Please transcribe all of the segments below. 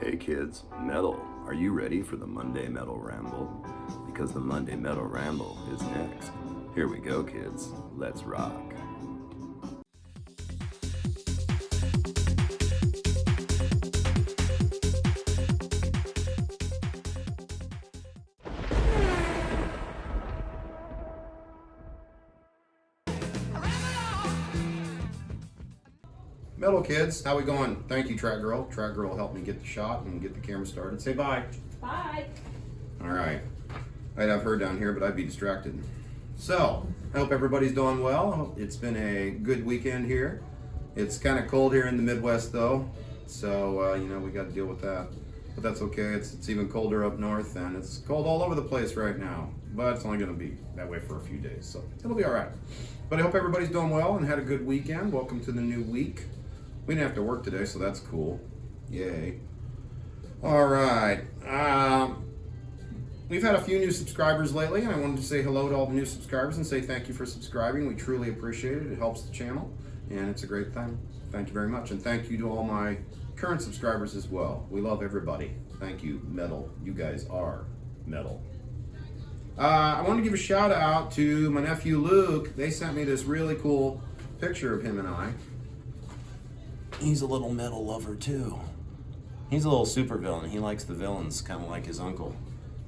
Hey kids, metal, are you ready for the Monday Metal Ramble? Because the Monday Metal Ramble is next. Here we go, kids. Let's rock. Metal kids, how we going? Thank you, Track Girl. Track Girl helped me get the shot and get the camera started. Say bye. Bye. All right. I'd have her down here, but I'd be distracted. So, I hope everybody's doing well. It's been a good weekend here. It's kind of cold here in the Midwest, though. So, we got to deal with that. But that's okay. It's even colder up north, and it's cold all over the place right now. But it's only going to be that way for a few days, so it'll be all right. But I hope everybody's doing well and had a good weekend. Welcome to the new week. We didn't have to work today, so that's cool. Yay. All right. We've had a few new subscribers lately, and I wanted to say hello to all the new subscribers and say thank you for subscribing. We truly appreciate it. It helps the channel, and it's a great thing. Thank you very much, and thank you to all my current subscribers as well. We love everybody. Thank you, Metal. You guys are metal. I want to give a shout out to my nephew Luke. They sent me this really cool picture of him and I. He's a little metal lover too. He's a little super villain. He likes the villains, kind of like his uncle.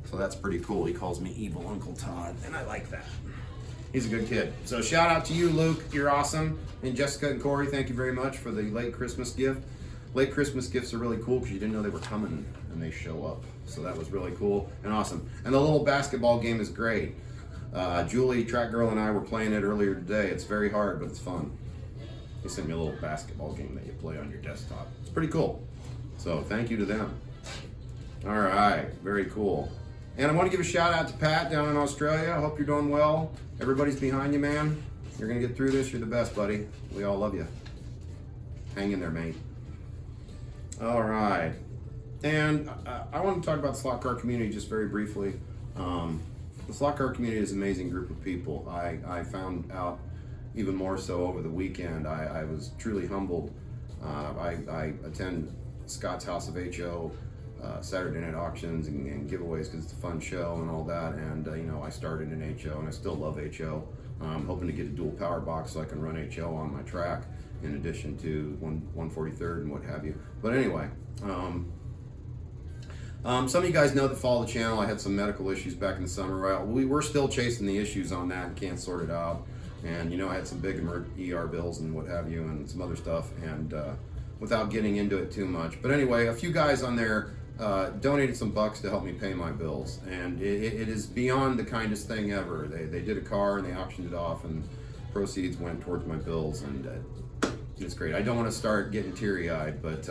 So that's pretty cool. He calls me Evil Uncle Todd, and I like that. He's a good kid. So shout out to you, Luke. You're awesome. And Jessica and Corey, thank you very much for the late Christmas gift. Late Christmas gifts are really cool because you didn't know they were coming, and they show up. So that was really cool and awesome. And the little basketball game is great. Julie, Track Girl, and I were playing it earlier today. It's very hard, but it's fun. They sent me a little basketball game that you play on your desktop. It's pretty cool. So thank you to them. All right, very cool. And I want to give a shout out to Pat down in Australia. I hope you're doing well. Everybody's behind you, man. You're gonna get through this. You're the best, buddy. We all love you. Hang in there, mate. All right. And I want to talk about the slot car community just very briefly. The slot car community is an amazing group of people. I found out even more so over the weekend. I was truly humbled. I attend Scott's House of HO, Saturday night auctions and giveaways because it's a fun show and all that. And I started in HO and I still love HO. I'm hoping to get a dual power box so I can run HO on my track in addition to 143rd and what have you. But anyway, some of you guys know that follow the channel. I had some medical issues back in the summer. Right? We were still chasing the issues on that and can't sort it out. And I had some big ER bills and what have you and some other stuff, and without getting into it too much. But anyway, a few guys on there donated some bucks to help me pay my bills, and it is beyond the kindest thing ever. They did a car and they auctioned it off, and proceeds went towards my bills, and it's great. I don't want to start getting teary-eyed, but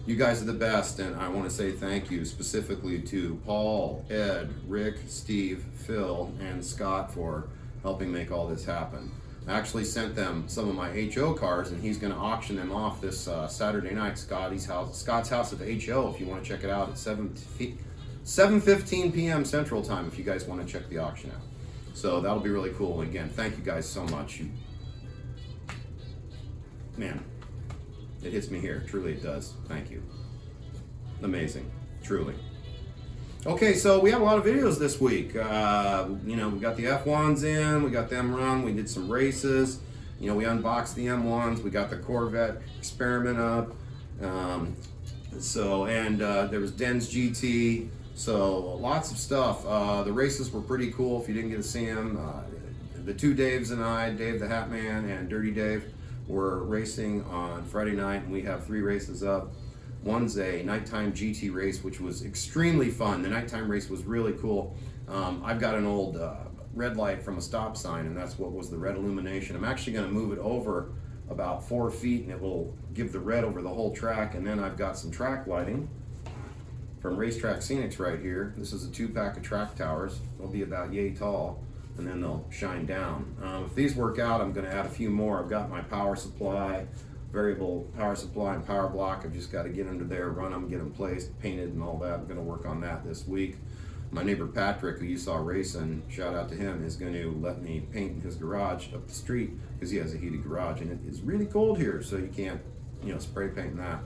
you guys are the best, and I want to say thank you specifically to Paul, Ed, Rick, Steve, Phil, and Scott for helping make all this happen. I actually sent them some of my HO cars, and he's going to auction them off this Saturday night. Scott's House of HO. If you want to check it out at 7:15 p.m. Central Time, if you guys want to check the auction out. So that'll be really cool. And again, thank you guys so much. Man, it hits me here. Truly, it does. Thank you. Amazing. Truly. Okay, so we have a lot of videos this week. We got the F1s in, we got them run, we did some races. We unboxed the M1s, we got the Corvette experiment up. There was Den's GT, so lots of stuff. The races were pretty cool if you didn't get to see them. The two Daves and I, Dave the Hat Man and Dirty Dave, were racing on Friday night, and we have 3 races up. One's a nighttime GT race, which was extremely fun. The nighttime race was really cool. I've got an old red light from a stop sign, and that's what was the red illumination. I'm actually going to move it over about 4 feet, and it will give the red over the whole track. And then I've got some track lighting from Racetrack Scenics right here. This is a 2-pack of track towers. They'll be about yay tall, and then they'll shine down. If these work out, I'm going to add a few more. I've got my power supply, variable power supply and power block. I've just got to get under there, run them, get them placed, painted and all that. I'm going to work on that this week. My neighbor Patrick, who you saw racing, shout out to him, is going to let me paint his garage up the street because he has a heated garage and it is really cold here, so you can't spray paint that.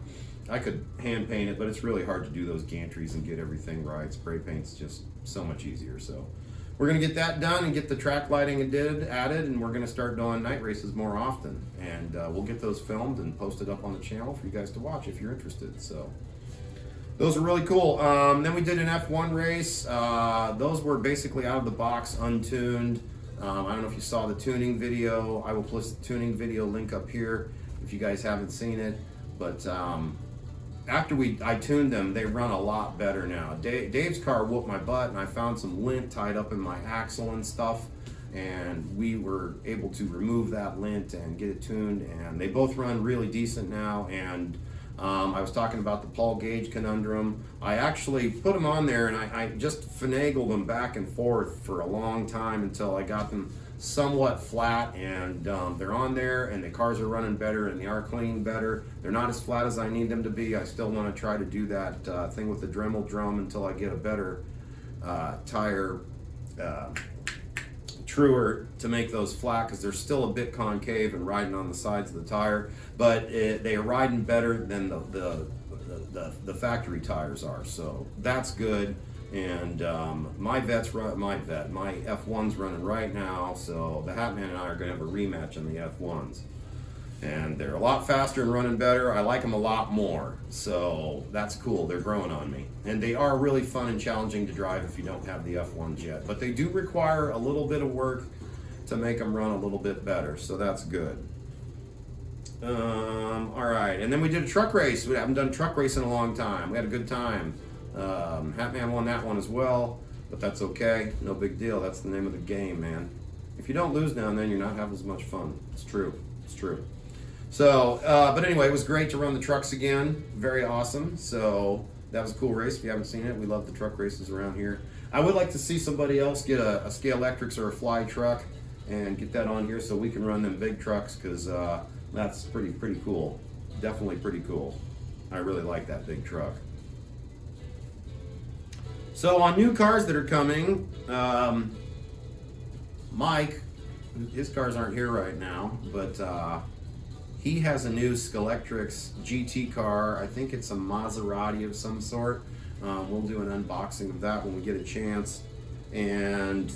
I could hand paint it, but it's really hard to do those gantries and get everything right. Spray paint's just so much easier. So we're gonna get that done and get the track lighting added, and we're gonna start doing night races more often. And we'll get those filmed and posted up on the channel for you guys to watch if you're interested. So those are really cool. Then we did an F1 race. Those were basically out of the box, untuned. I don't know if you saw the tuning video. I will post the tuning video link up here if you guys haven't seen it. But after I tuned them, they run a lot better now. Dave's car whooped my butt, and I found some lint tied up in my axle and stuff. And we were able to remove that lint and get it tuned. And they both run really decent now. And I was talking about the Paul Gage conundrum. I actually put them on there, and I just finagled them back and forth for a long time until I got them somewhat flat, and they're on there, and the cars are running better, and they are cleaning better. They're not as flat as I need them to be. I still want to try to do that thing with the Dremel drum until I get a better tire truer to make those flat, because they're still a bit concave and riding on the sides of the tire, but they are riding better than the factory tires are, so that's good. And my F1's running right now, so the Hat Man and I are going to have a rematch on the F1s, and they're a lot faster and running better. I like them a lot more, so that's cool. They're growing on me, and they are really fun and challenging to drive if you don't have the F1s yet, but they do require a little bit of work to make them run a little bit better, so that's good. All right, and then we did a truck race. We haven't done a truck race in a long time. We had a good time. Hat Man won that one as well, but that's okay. No big deal. That's the name of the game, man. If you don't lose now and then, you're not having as much fun. It's true. It's true. So, but anyway, it was great to run the trucks again. Very awesome. So that was a cool race. If you haven't seen it, we love the truck races around here. I would like to see somebody else get a Scale Electrics or a Fly truck and get that on here so we can run them big trucks, because that's pretty cool. Definitely pretty cool. I really like that big truck. So on new cars that are coming, Mike, his cars aren't here right now, but he has a new Scalextrics GT car. I think it's a Maserati of some sort. We'll do an unboxing of that when we get a chance. And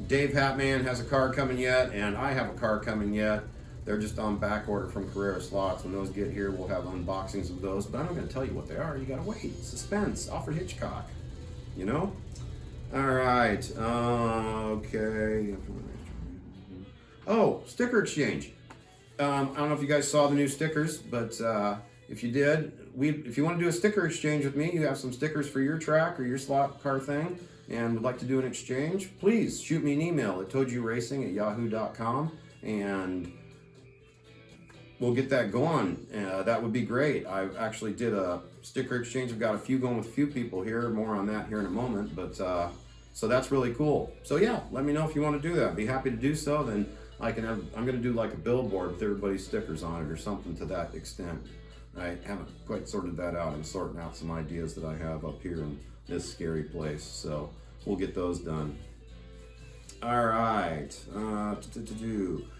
Dave Hatman has a car coming yet, and I have a car coming yet. They're just on back order from Carrera Slots. When those get here, we'll have unboxings of those, but I'm not going to tell you what they are. You got to wait. Suspense. Alfred Hitchcock. You know? All right. Okay. Oh, sticker exchange. I don't know if you guys saw the new stickers, but if you did, if you want to do a sticker exchange with me, you have some stickers for your track or your slot car thing, and would like to do an exchange, please shoot me an email at ToJuRacing@yahoo.com, and we'll get that going. That would be great. I actually did a sticker exchange. I've got a few going with a few people here. More on that here in a moment. But so that's really cool. So yeah, let me know if you want to do that. Be happy to do so. Then I can have. I'm going to do like a billboard with everybody's stickers on it or something to that extent. I haven't quite sorted that out. I'm sorting out some ideas that I have up here in this scary place. So we'll get those done. All right,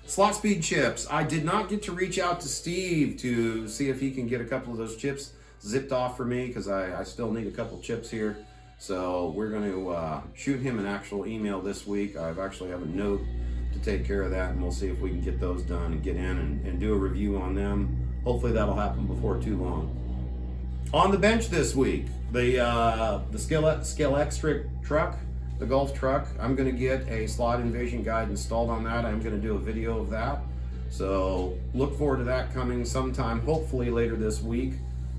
slot speed chips. I did not get to reach out to Steve to see if he can get a couple of those chips zipped off for me, because I still need a couple chips here. So we're going to shoot him an actual email this week. I actually have a note to take care of that, and we'll see if we can get those done and get in and do a review on them. Hopefully that'll happen before too long. On the bench this week, the Scalextric truck. The Golf truck, I'm going to get a slot invasion guide installed on that. I'm going to do a video of that. So look forward to that coming sometime, hopefully later this week.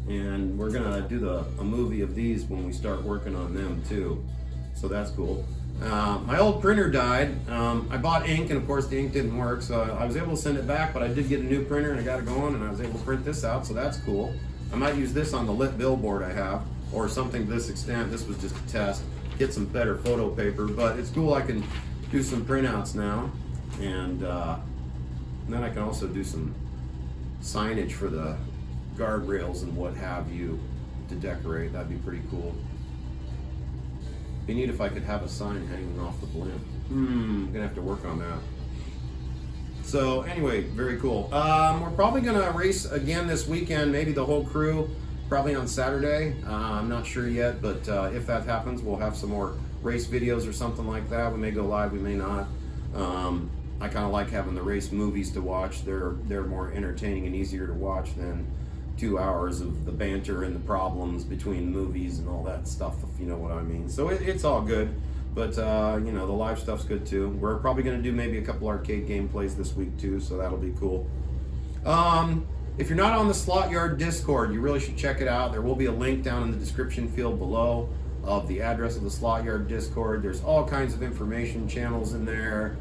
And we're going to do a movie of these when we start working on them too. So that's cool. My old printer died. I bought ink, and of course the ink didn't work. So I was able to send it back, but I did get a new printer and I got it going, and I was able to print this out. So that's cool. I might use this on the lit billboard I have, or something to this extent. This was just a test. Get some better photo paper, but it's cool. I can do some printouts now, and then I can also do some signage for the guardrails and what have you to decorate. That'd be pretty cool. Be neat if I could have a sign hanging off the blimp. I'm gonna have to work on that. So anyway, very cool. We're probably gonna race again this weekend, maybe the whole crew. probably on Saturday. I'm not sure yet, but if that happens, we'll have some more race videos or something like that. We may go live, we may not. I kind of like having the race movies to watch. They're more entertaining and easier to watch than 2 hours of the banter and the problems between movies and all that stuff, if you know what I mean. So it's all good, but you know, the live stuff's good too. We're probably going to do maybe a couple arcade gameplays this week too, so that'll be cool. If you're not on the Slot Yard Discord, you really should check it out. There will be a link down in the description field below of the address of the Slot Yard Discord. There's all kinds of information channels in there.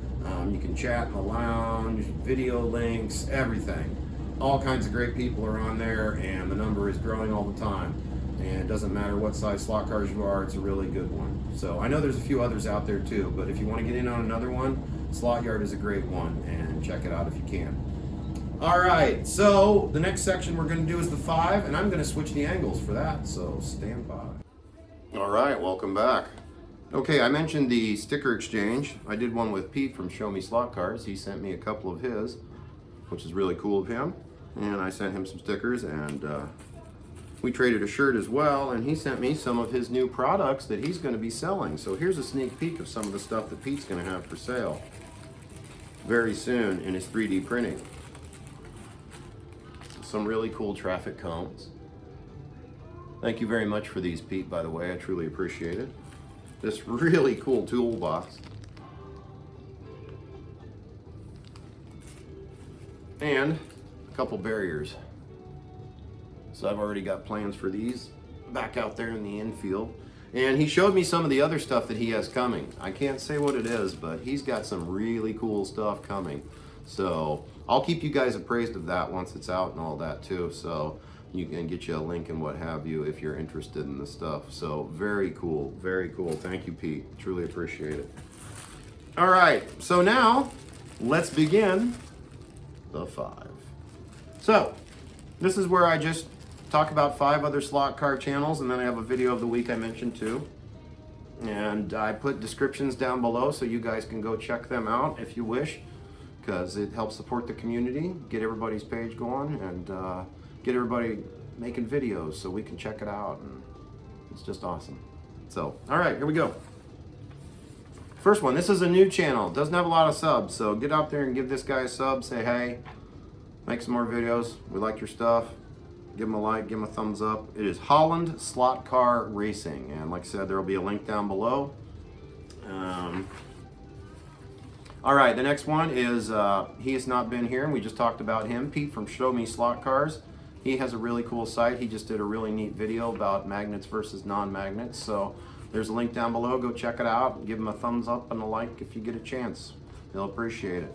You can chat in the lounge, video links, everything. All kinds of great people are on there, and the number is growing all the time. And it doesn't matter what size slot cars you are, it's a really good one. So I know there's a few others out there too, but if you want to get in on another one, Slot Yard is a great one, and check it out if you can. All right, so the next section we're going to do is the 5, and I'm going to switch the angles for that, so stand by. All right, welcome back. Okay, I mentioned the sticker exchange. I did one with Pete from Show Me Slot Cars. He sent me a couple of his, which is really cool of him. And I sent him some stickers, and we traded a shirt as well, and he sent me some of his new products that he's going to be selling. So here's a sneak peek of some of the stuff that Pete's going to have for sale very soon in his 3D printing. Some really cool traffic cones. Thank you very much for these, Pete, by the way. I truly appreciate it. This really cool toolbox. And a couple barriers. So I've already got plans for these back out there in the infield. And he showed me some of the other stuff that he has coming. I can't say what it is, but he's got some really cool stuff coming. So I'll keep you guys appraised of that once it's out and all that too. So you can get you a link and what have you if you're interested in the stuff. So very cool, very cool. Thank you, Pete. Truly appreciate it. All right, so now let's begin the 5. So this is where I just talk about 5 other slot car channels, and then I have a video of the week I mentioned too. And I put descriptions down below so you guys can go check them out if you wish, because it helps support the community, get everybody's page going, and get everybody making videos so we can check it out, and it's just awesome. So, all right, here we go. First one, this is a new channel, doesn't have a lot of subs, so get out there and give this guy a sub, say hey, make some more videos, we like your stuff, give him a like, give him a thumbs up. It is Holland Slot Car Racing, and like I said, there will be a link down below. All right, the next one is, he has not been here, and we just talked about him, Pete from Show Me Slot Cars. He has a really cool site. He just did a really neat video about magnets versus non-magnets. So there's a link down below. Go check it out. Give him a thumbs up and a like if you get a chance. They'll appreciate it.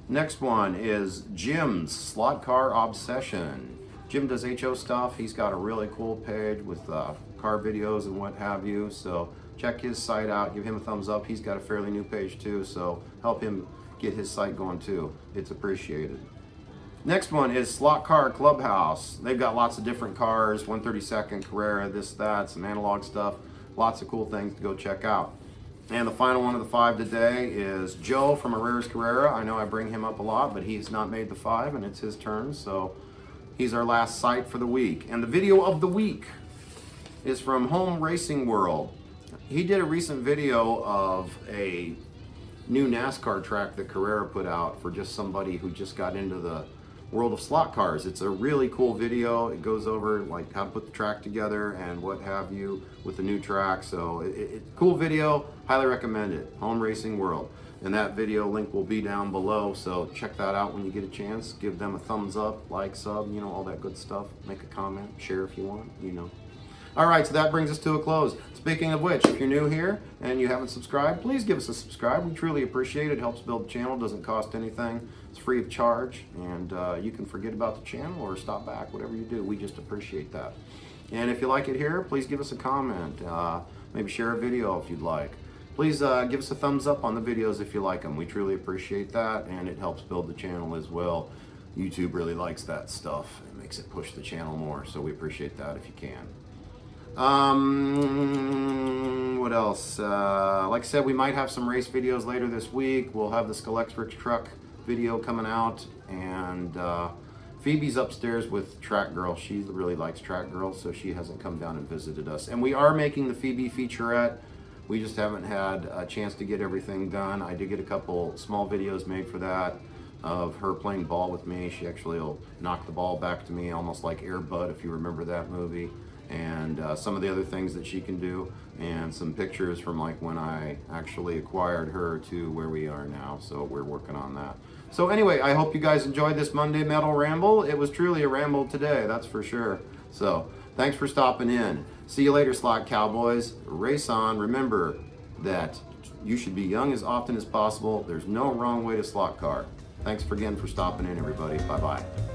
Next one is Jim's Slot Car Obsession. Jim does HO stuff. He's got a really cool page with car videos and what have you. So check his site out. Give him a thumbs up. He's got a fairly new page too. So help him get his site going too. It's appreciated. Next one is Slot Car Clubhouse. They've got lots of different cars, 132nd, Carrera, this, that, some analog stuff. Lots of cool things to go check out. And the final one of the 5 today is Joe from Herrera's Carrera. I know I bring him up a lot, but he's not made the 5, and it's his turn, so he's our last site for the week. And the video of the week is from Home Racing World. He did a recent video of a new NASCAR track that Carrera put out for just somebody who just got into the world of slot cars. It's a really cool video. It goes over like how to put the track together and what have you with the new track. So it's cool video. Highly recommend it. Home Racing World. And that video link will be down below. So check that out when you get a chance. Give them a thumbs up, like, sub, you know, all that good stuff. Make a comment, share if you want, you know. All right, so that brings us to a close. Speaking of which, if you're new here and you haven't subscribed, please give us a subscribe. We truly appreciate it. It helps build the channel. Doesn't cost anything. It's free of charge, and you can forget about the channel or stop back, whatever you do. We just appreciate that. And if you like it here, please give us a comment. Maybe share a video if you'd like. Please give us a thumbs up on the videos if you like them. We truly appreciate that, and it helps build the channel as well. YouTube really likes that stuff. It makes it push the channel more, so we appreciate that if you can. What else? Like I said, we might have some race videos later this week. We'll have the Scalextric truck video coming out, and Phoebe's upstairs with Track Girl. She really likes Track Girl, so she hasn't come down and visited us. And we are making the Phoebe featurette. We just haven't had a chance to get everything done. I did get a couple small videos made for that of her playing ball with me. She actually will knock the ball back to me, almost like Air Bud, if you remember that movie. And some of the other things that she can do, and some pictures from like when I actually acquired her to where we are now. So we're working on that. So anyway, I hope you guys enjoyed this Monday Metal Ramble. It was truly a ramble today, that's for sure. So thanks for stopping in. See you later, Slot Cowboys. Race on. Remember that you should be young as often as possible. There's no wrong way to slot car. Thanks again for stopping in, everybody. Bye-bye.